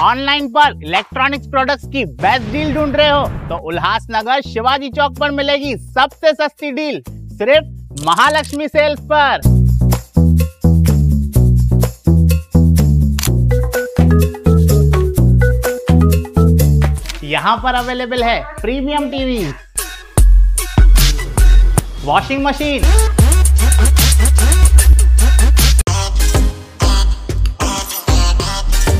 Online पर electronics products की best deal ढूंढ रहे हो तो उल्लासनगर शिवाजी चौक पर मिलेगी सबसे सस्ती डील, सिर्फ महालक्ष्मी सेल्स पर। यहाँ पर अवेलेबल है premium TV, washing machine,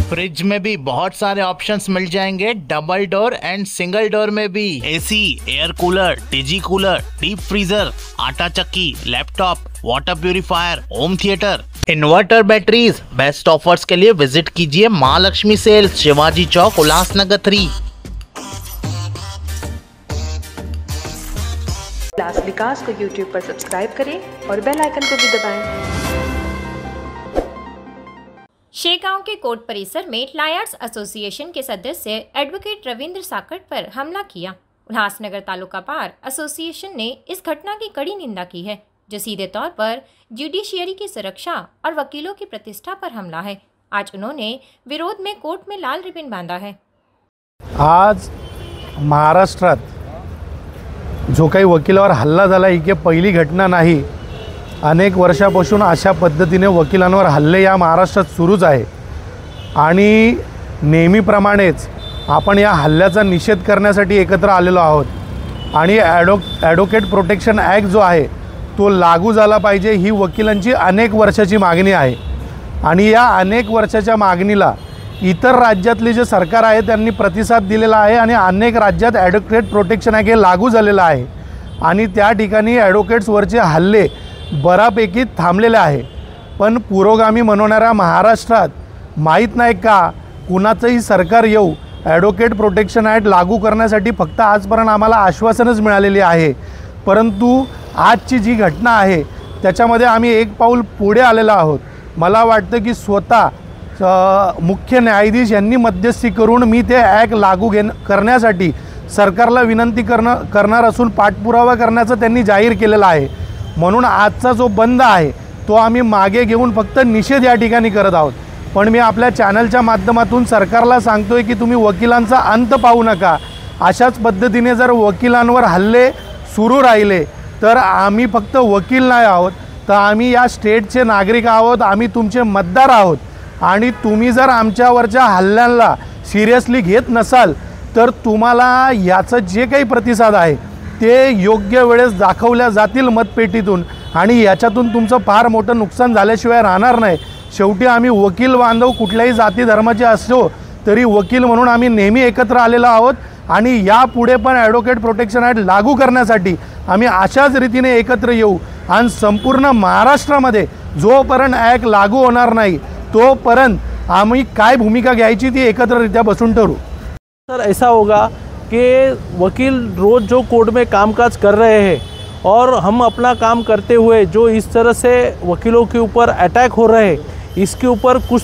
fridge में भी बहुत सारे ऑप्शंस मिल जाएंगे, double door and single door में भी। AC, air cooler, TG cooler, deep freezer, आटा चक्की, laptop, water purifier, home theatre, inverter, batteries. Best offers के लिए विजिट कीजिए महालक्ष्मी सेल्स, शिवाजी चौक, उल्लासनगर 3। क्लास विकास को YouTube पर सब्सक्राइब करें और बेल आइकन को भी दबाएं। शेगांव के कोर्ट परिसर में लायर्स एसोसिएशन के सदस्य एडवोकेट रविंद्र साकट पर हमला किया। उल्लासनगर तालुका बार एसोसिएशन ने इस घटना की कड़ी निंदा की है, जो सीधे तौर पर जुडिशियरी की सुरक्षा और वकीलों की प्रतिष्ठा पर हमला है। आज उन्होंने विरोध में कोर्ट में लाल रिबन बांधा है। आज महाराष्ट्रात जो काही वकिलावर हल्ला झाला ही काही पहिली घटना नाही। अनेक वर्षापासून अशा पद्धतीने वकिलांवर हल्ले या महाराष्ट्रात सुरूच आहे आणि नेहमीप्रमाणेच आपण या हल्ल्याचा निषेध करण्यासाठी एकत्र आलेलो आहोत आणि ॲडव्होकेट प्रोटेक्शन ॲक्ट जो आहे तो लागू झाला पाहिजे ही वकिलांची अनेक वर्षाची मागणी आहे आणि या अनेक वर्षाच्या मागणीला इतर राज्यातले जे सरकार आहे त्यांनी प्रतिसाद दिलेला आहे आणि अनेक राज्यात ॲडव्होकेट प्रोटेक्शन ॲक्ट हे लागू झालेलं आहे आणि त्या ठिकाणी ॲडव्होकेट्सवरचे हल्ले बऱ्यापैकी थांबलेले आहे। पण पुरोगामी म्हणणाऱ्या महाराष्ट्रात माहीत नाही का कुणाचंही सरकार येऊ ॲडव्होकेट प्रोटेक्शन ॲक्ट लागू करण्यासाठी फक्त आजपर्यंत आम्हाला आश्वासनच मिळालेली आहे, परंतु आजची जी घटना आहे त्याच्यामध्ये आम्ही एक पाऊल पुढे आलेलो आहोत। मला वाटतं की स्वतः मुख्य न्यायाधीश यांनी मध्यस्थी करून मी ते ॲक्ट लागू करण्यासाठी सरकारला विनंती करणार असून पाठपुरावा करण्याचं त्यांनी जाहीर केलेलं आहे। म्हणून आजचा जो बंद आहे तो आम्ही मागे घेऊन फक्त निषेध या ठिकाणी करत आहोत। पण मी आपल्या चॅनलच्या माध्यमातून सरकारला सांगतोय की तुम्ही वकिलांचा अंत पाहू नका। अशाच पद्धतीने जर वकिलांवर हल्ले सुरू राहिले तर आम्ही फक्त वकील नाही आहोत, तर आम्ही या स्टेटचे नागरिक आहोत, आम्ही तुमचे मतदार आहोत आणि तुम्ही जर आमच्यावरच्या हल्ल्यांना सिरियसली घेत नसाल तर तुम्हाला याचं जे काही प्रतिसाद आहे ते योग्य वेळेस दाखवल्या जातील मतपेटीतून आणि याच्यातून तुमचं फार मोठं नुकसान झाल्याशिवाय राहणार नाही। शेवटी आम्ही वकील बांधव कुठल्याही जाती धर्माचे असो तरी वकील म्हणून आम्ही नेहमी एकत्र आलेलो आहोत आणि यापुढे पण ॲडव्होकेट प्रोटेक्शन ॲक्ट लागू करण्यासाठी आम्ही अशाच रीतीने एकत्र येऊ आणि संपूर्ण महाराष्ट्रामध्ये जोपर्यंत ॲक्ट लागू होणार नाही तोपर्यंत आम्ही काय भूमिका घ्यायची ती एकत्ररित्या बसून ठरवू। सर ऐसा होगा कि वकील रोज़ जो कोर्ट में कामकाज कर रहे हैं और हम अपना काम करते हुए जो इस तरह से वकीलों के ऊपर अटैक हो रहे हैं इसके ऊपर कुछ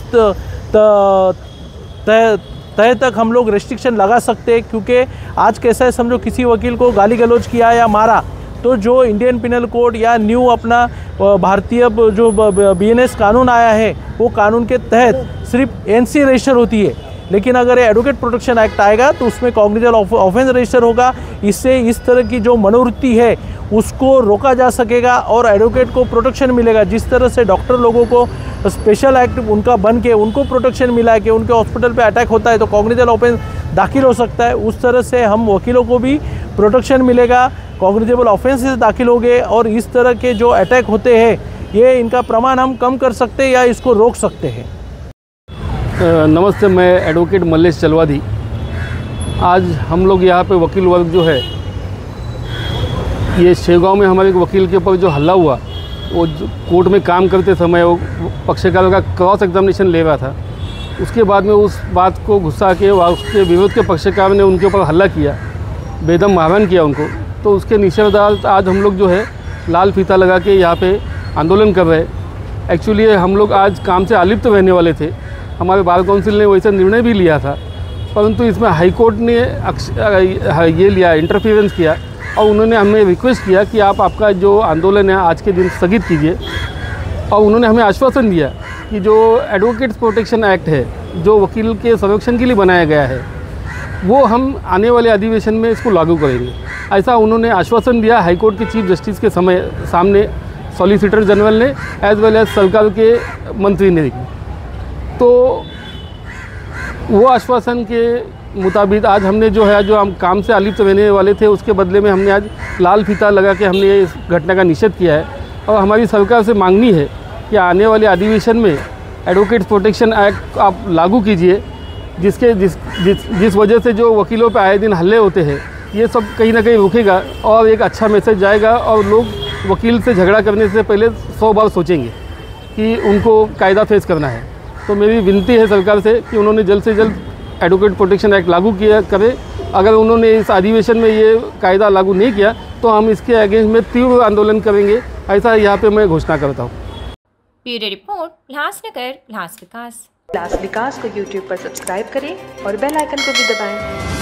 तय तक हम लोग रेस्ट्रिक्शन लगा सकते हैं, क्योंकि आज कैसा है समझो किसी वकील को गाली गलौज किया या मारा तो जो इंडियन पिनल कोड या न्यू अपना भारतीय जो BNS कानून आया है वो कानून के तहत सिर्फ NC रजिस्टर होती है, लेकिन अगर एडवोकेट प्रोटेक्शन एक्ट आएगा तो उसमें कॉग्निजेबल ऑफेंस रजिस्टर होगा। इससे इस तरह की जो मनोवृत्ति है उसको रोका जा सकेगा और एडवोकेट को प्रोटेक्शन मिलेगा। जिस तरह से डॉक्टर लोगों को स्पेशल एक्ट उनका बन के उनको प्रोटेक्शन मिला है कि उनके हॉस्पिटल पे अटैक होता है तो कॉग्निजेबल ऑफेंस दाखिल हो सकता है, उस तरह से हम वकीलों को भी प्रोटेक्शन मिलेगा, कॉग्निजेबल ऑफेंसेस दाखिल होंगे और इस तरह के जो अटैक होते हैं ये इनका प्रमाण हम कम कर सकते हैं या इसको रोक सकते हैं। नमस्ते, मैं एडवोकेट मल्लेश चलवादी। आज हम लोग यहाँ पे वकील वर्ग जो है ये शेगांव में हमारे एक वकील के ऊपर जो हल्ला हुआ वो कोर्ट में काम करते समय वो पक्षकार का क्रॉस एग्जामिनेशन ले रहा था, उसके बाद में उस बात को गुस्सा के उसके विरोध के पक्षकार ने उनके ऊपर हल्ला किया, बेदम मारहान किया उनको। तो उसके निषेधार्थ आज हम लोग जो है लाल फीता लगा के यहाँ पे आंदोलन कर रहे हैं। एक्चुअली हम लोग आज काम से आलिप्त रहने वाले थे, हमारे बार काउंसिल ने वैसा निर्णय भी लिया था, परंतु इसमें हाई कोर्ट ने ये लिया, इंटरफेरेंस किया और उन्होंने हमें रिक्वेस्ट किया कि आप आपका जो आंदोलन है आज के दिन स्थगित कीजिए। और उन्होंने हमें आश्वासन दिया कि जो एडवोकेट्स प्रोटेक्शन एक्ट है, जो वकील के संरक्षण के लिए बनाया गया है, वो हम आने वाले अधिवेशन में इसको लागू करेंगे। ऐसा उन्होंने आश्वासन दिया हाईकोर्ट के चीफ जस्टिस के सामने सॉलिसिटर जनरल ने एज वेल एज सरकार के मंत्री ने। तो वो आश्वासन के मुताबिक आज हमने जो हम काम से अलिप्त रहने वाले थे, उसके बदले में हमने आज लाल फीता लगा के हमने इस घटना का निषेध किया है। और हमारी सरकार से मांगनी है कि आने वाले अधिवेशन में एडवोकेट्स प्रोटेक्शन एक्ट आप लागू कीजिए, जिस वजह से जो वकीलों पर आए दिन हल्ले होते हैं, ये सब कहीं ना कहीं रुकेगा और एक अच्छा मैसेज जाएगा और लोग वकील से झगड़ा करने से पहले 100 बार सोचेंगे कि उनको कायदा फेस करना है। तो मेरी विनती है सरकार से कि उन्होंने जल्द से जल्द एडवोकेट प्रोटेक्शन एक्ट लागू करे। अगर उन्होंने इस अधिवेशन में ये कायदा लागू नहीं किया तो हम इसके अगेंस्ट में तीव्र आंदोलन करेंगे, ऐसा यहाँ पे मैं घोषणा करता हूँ। ब्यूरो रिपोर्ट, उल्लासनगर, उल्लास विकास। उल्लास विकास को YouTube पर सब्सक्राइब करें और बेल आइकन को भी दबाएं।